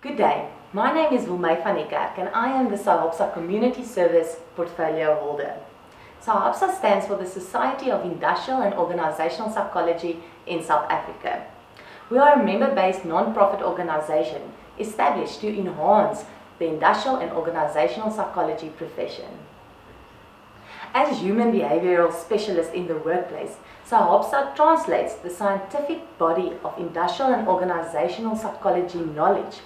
Good day, my name is Wilmay van Niekerk and I am the SIOPSA Community Service Portfolio Holder. SIOPSA stands for the Society of Industrial and Organizational Psychology in South Africa. We are a member-based non-profit organization established to enhance the industrial and organizational psychology profession. As human behavioral specialists in the workplace, SIOPSA translates the scientific body of industrial and organizational psychology knowledge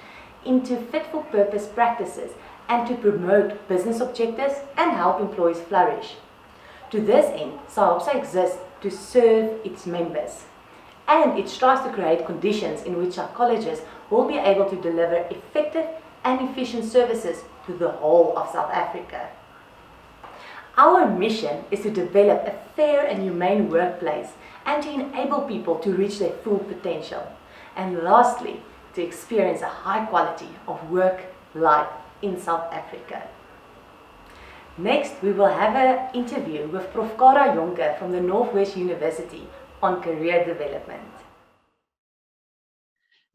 into fit-for-purpose practices and to promote business objectives and help employees flourish. To this end, SIOPSA exists to serve its members, and it strives to create conditions in which psychologists will be able to deliver effective and efficient services to the whole of South Africa. Our mission is to develop a fair and humane workplace and to enable people to reach their full potential. And lastly, to experience a high quality of work life in South Africa. Next, we will have an interview with Prof Cara Jonker from the Northwest University on career development.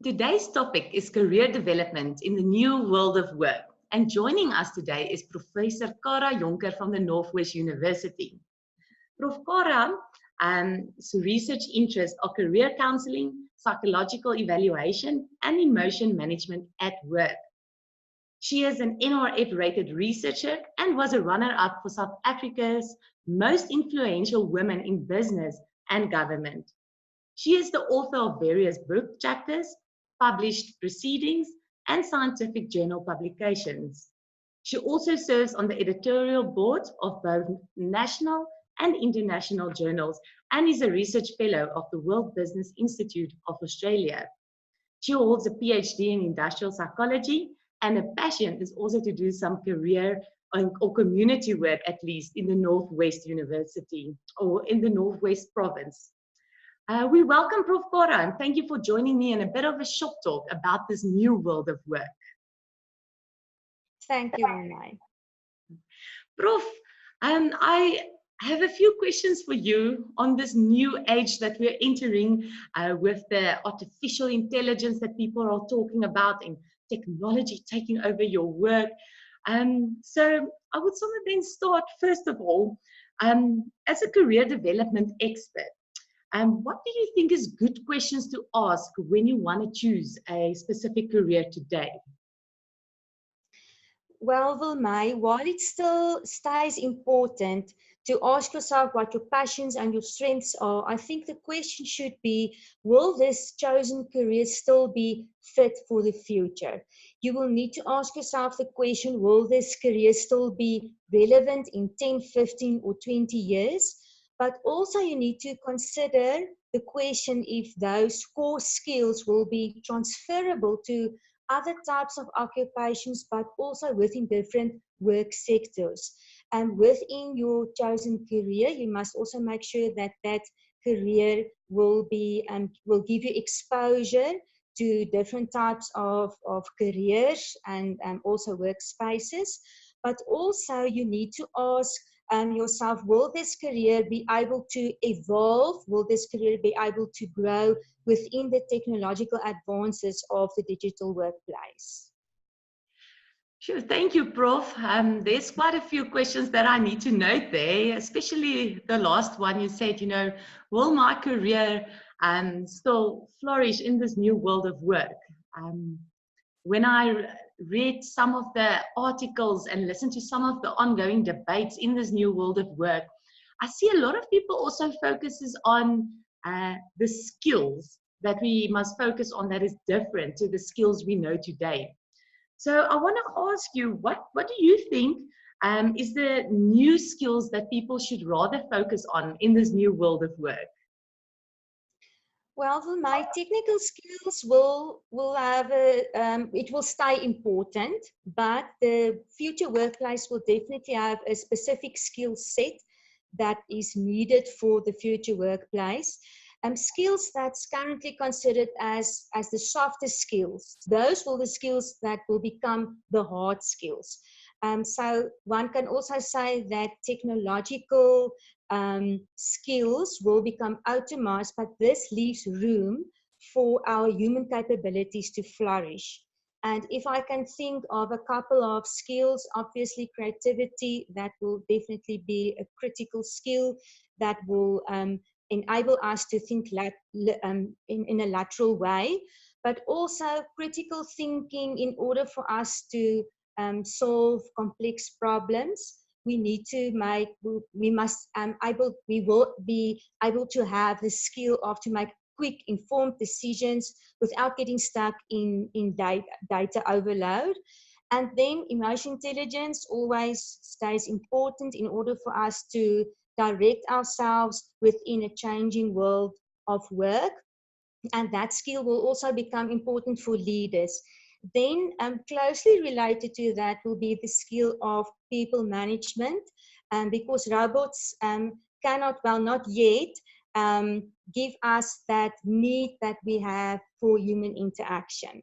Today's topic is career development in the new world of work. And joining us today is Professor Cara Jonker from the Northwest University. Prof Cara's research interests are career counseling, psychological evaluation, and emotion management at work. She is an NRF-rated researcher and was a runner-up for South Africa's most influential women in business and government. She is the author of various book chapters, published proceedings, and scientific journal publications. She also serves on the editorial board of both national and international journals and is a research fellow of the World Business Institute of Australia. She holds a PhD in industrial psychology, and her passion is also to do some career or community work, at least in the Northwest University or in the Northwest Province. We welcome Prof Cara and thank you for joining me in a bit of a shop talk about this new world of work. Thank you, Wilmay. Prof, I have a few questions for you on this new age that we're entering with the artificial intelligence that people are talking about and technology taking over your work. So I would sort of then start, first of all, as a career development expert. What do you think is good questions to ask when you want to choose a specific career today? Well, Wilmay, while it still stays important to ask yourself what your passions and your strengths are, I think the question should be, will this chosen career still be fit for the future? You will need to ask yourself the question, will this career still be relevant in 10, 15, or 20 years? But also you need to consider the question if those core skills will be transferable to other types of occupations, but also within different work sectors. And within your chosen career, you must also make sure that that career will give you exposure to different types of careers and also workspaces. But also you need to ask yourself, will this career be able to evolve? Will this career be able to grow within the technological advances of the digital workplace? Sure, thank you, Prof. There's quite a few questions that I need to note there, especially the last one you said, will my career still flourish in this new world of work? When I read some of the articles and listen to some of the ongoing debates in this new world of work, I see a lot of people also focuses on the skills that we must focus on that is different to the skills we know today. So I want to ask you, what do you think is the new skills that people should rather focus on in this new world of work? Well, my technical skills will have it will stay important, but the future workplace will definitely have a specific skill set that is needed for the future workplace. Skills that's currently considered as the softer skills. Those will be the skills that will become the hard skills. So one can also say that technological skills will become automated, but this leaves room for our human capabilities to flourish. And if I can think of a couple of skills, obviously creativity, that will definitely be a critical skill that will enable us to think in a lateral way, but also critical thinking in order for us to solve complex problems. We need to make, we must we will be able to have the skill of to make quick, informed decisions without getting stuck in data overload. And then emotional intelligence always stays important in order for us to direct ourselves within a changing world of work. And that skill will also become important for leaders. Then closely related to that will be the skill of people management, because robots cannot, well, not yet, give us that need that we have for human interaction.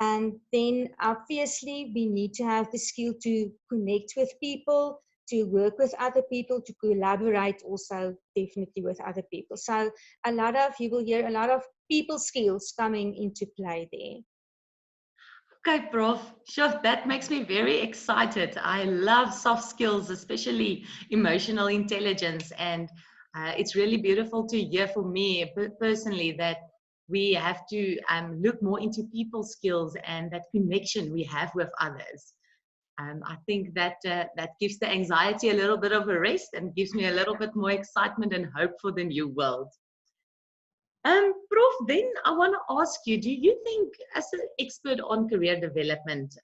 And then obviously we need to have the skill to connect with people, to work with other people, to collaborate also definitely with other people. So you will hear a lot of people skills coming into play there. Okay, Prof. Sure, that makes me very excited. I love soft skills, especially emotional intelligence. And it's really beautiful to hear for me personally that we have to look more into people skills and that connection we have with others. I think that that gives the anxiety a little bit of a rest and gives me a little bit more excitement and hope for the new world. Prof, then I want to ask you, do you think as an expert on career development,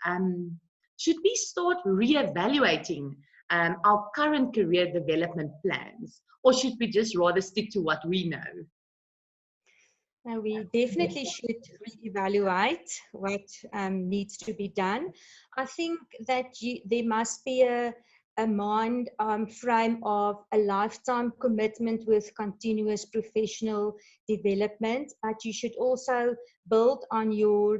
should we start reevaluating our current career development plans, or should we just rather stick to what we know? Now, we definitely should reevaluate what needs to be done. I think that there must be a mind frame of a lifetime commitment with continuous professional development, but you should also build on your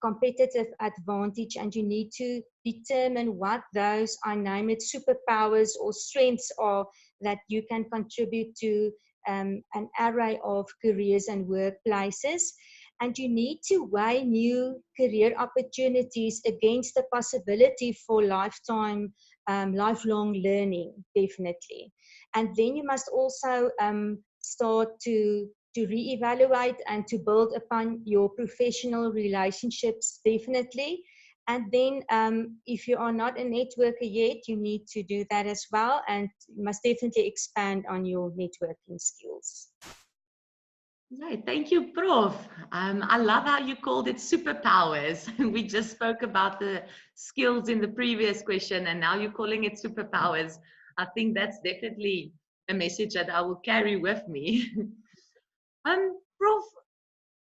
competitive advantage, and you need to determine what those, I name it, superpowers or strengths are that you can contribute to an array of careers and workplaces. And you need to weigh new career opportunities against the possibility for lifelong learning, definitely. And then you must also start to reevaluate and to build upon your professional relationships, definitely. And then if you are not a networker yet, you need to do that as well, and you must definitely expand on your networking skills. Right, thank you, Prof. I love how you called it superpowers. We just spoke about the skills in the previous question, and now you're calling it superpowers. I think that's definitely a message that I will carry with me. Prof,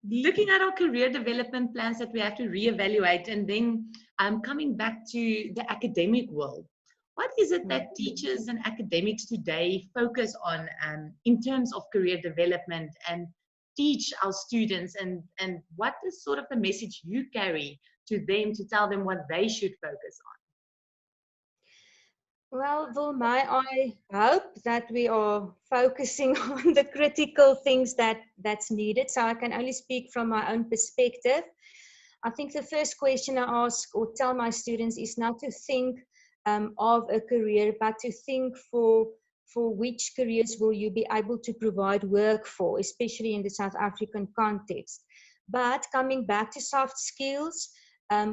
looking at our career development plans that we have to reevaluate, and then coming back to the academic world, what is it that teachers and academics today focus on in terms of career development and teach our students, and what is sort of the message you carry to them to tell them what they should focus on? Well, Vilma, I hope that we are focusing on the critical things that's needed. So I can only speak from my own perspective. I think the first question I ask or tell my students is not to think of a career, but to think for which careers will you be able to provide work for, especially in the South African context. But coming back to soft skills,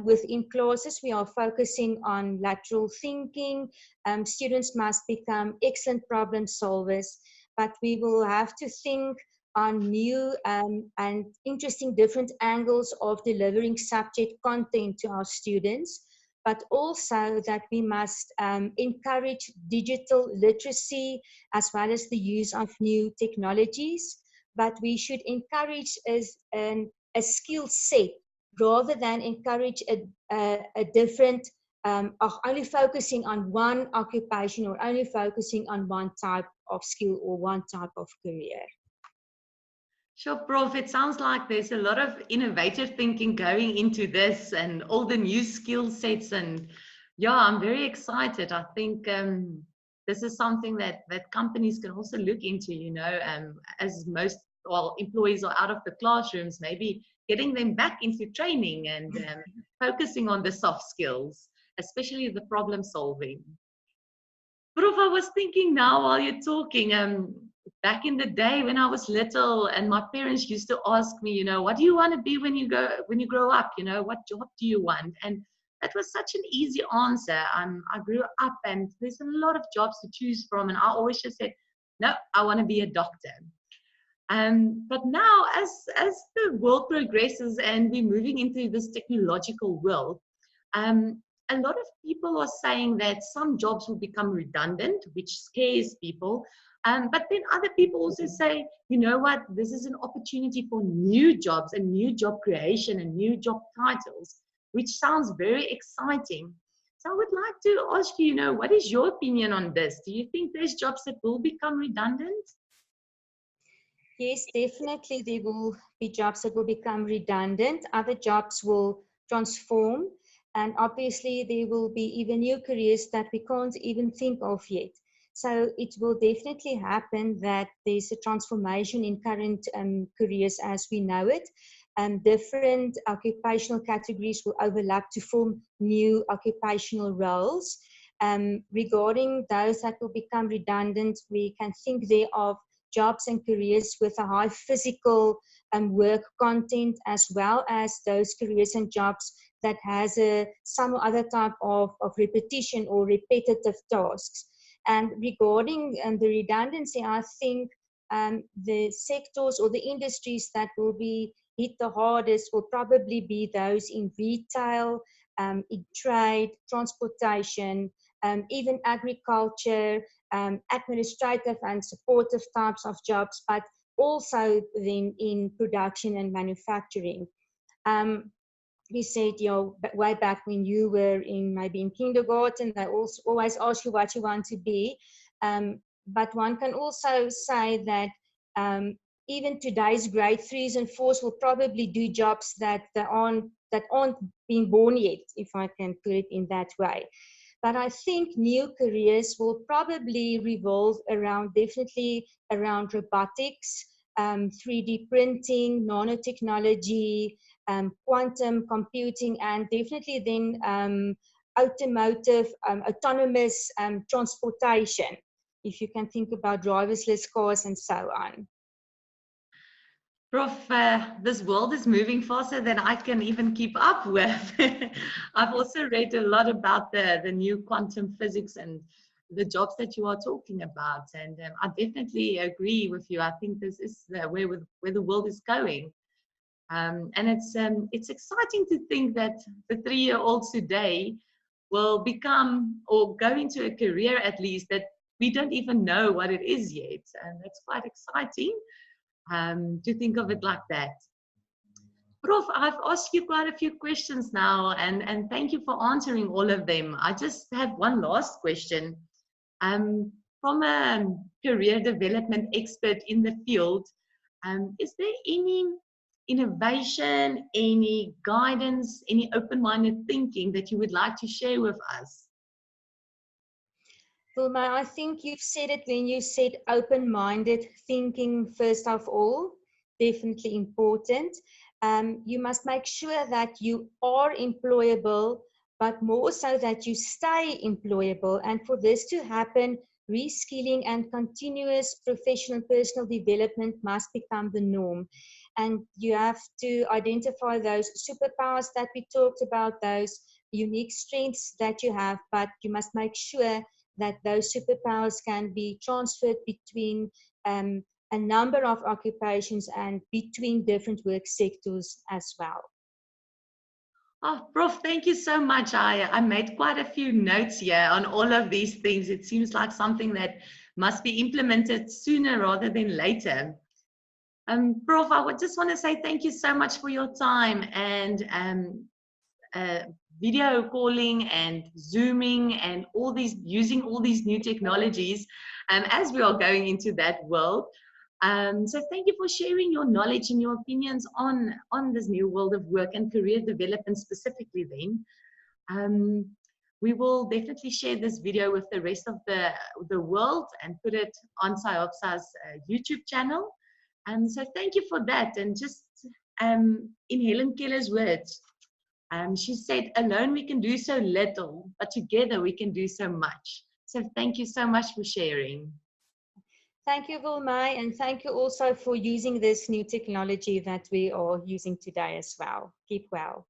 within classes, we are focusing on lateral thinking. Students must become excellent problem solvers, but we will have to think on new and interesting different angles of delivering subject content to our students, but also that we must encourage digital literacy as well as the use of new technologies. But we should encourage a skill set rather than encourage a different, only focusing on one occupation or only focusing on one type of skill or one type of career. Sure, Prof. It sounds like there's a lot of innovative thinking going into this and all the new skill sets. And yeah, I'm very excited. I think this is something that companies can also look into, as most, well, employees are out of the classrooms, maybe getting them back into training and focusing on the soft skills, especially the problem solving. Prof, I was thinking now while you're talking, back in the day when I was little and my parents used to ask me, you know, what do you want to be when you grow up? You know, what job do you want? And that was such an easy answer. I grew up and there's a lot of jobs to choose from. And I always just said, no, I want to be a doctor. But now as the world progresses and we're moving into this technological world, a lot of people are saying that some jobs will become redundant, which scares people. But then other people also say, you know what, this is an opportunity for new jobs and new job creation and new job titles, which sounds very exciting. So I would like to ask you, you know, what is your opinion on this? Do you think there's jobs that will become redundant? Yes, definitely there will be jobs that will become redundant. Other jobs will transform. And obviously there will be even new careers that we can't even think of yet. So it will definitely happen that there's a transformation in current careers as we know it. Different occupational categories will overlap to form new occupational roles. Regarding those that will become redundant, we can think there of jobs and careers with a high physical work content, as well as those careers and jobs that has some other type of repetition or repetitive tasks. And regarding the redundancy, I think the sectors or the industries that will be hit the hardest will probably be those in retail, in trade, transportation, even agriculture, administrative and supportive types of jobs, but also then in production and manufacturing. You said, you know, way back when you were maybe in kindergarten, they also always ask you what you want to be. But one can also say that even today's grade 3s and 4s will probably do jobs that aren't being born yet, if I can put it in that way. But I think new careers will probably revolve definitely around robotics, 3D printing, nanotechnology, quantum computing, and definitely then automotive, autonomous transportation, if you can think about driverless cars and so on. Prof, this world is moving faster than I can even keep up with. I've also read a lot about the new quantum physics and the jobs that you are talking about. And I definitely agree with you. I think this is where the world is going. And it's exciting to think that the 3-year-olds today will become or go into a career at least that we don't even know what it is yet. And that's quite exciting. To think of it like that. Prof, I've asked you quite a few questions now, and thank you for answering all of them. I just have one last question. From a career development expert in the field, is there any innovation, any guidance, any open-minded thinking that you would like to share with us? Wilma, I think you've said it when you said open-minded thinking first of all, definitely important. You must make sure that you are employable, but more so that you stay employable. And for this to happen, reskilling and continuous professional personal development must become the norm. And you have to identify those superpowers that we talked about, those unique strengths that you have, but you must make sure that those superpowers can be transferred between a number of occupations and between different work sectors as well. Oh, Prof, thank you so much. I made quite a few notes here on all of these things. It seems like something that must be implemented sooner rather than later. Prof, I would just want to say thank you so much for your time and video calling and Zooming and using all these new technologies as we are going into that world. So thank you for sharing your knowledge and your opinions on this new world of work and career development specifically then. We will definitely share this video with the rest of the world and put it on SIOPSA's YouTube channel. So thank you for that. And just In Helen Keller's words, she said, alone we can do so little, but together we can do so much. So thank you so much for sharing. Thank you, Wilmai, and thank you also for using this new technology that we are using today as well. Keep well.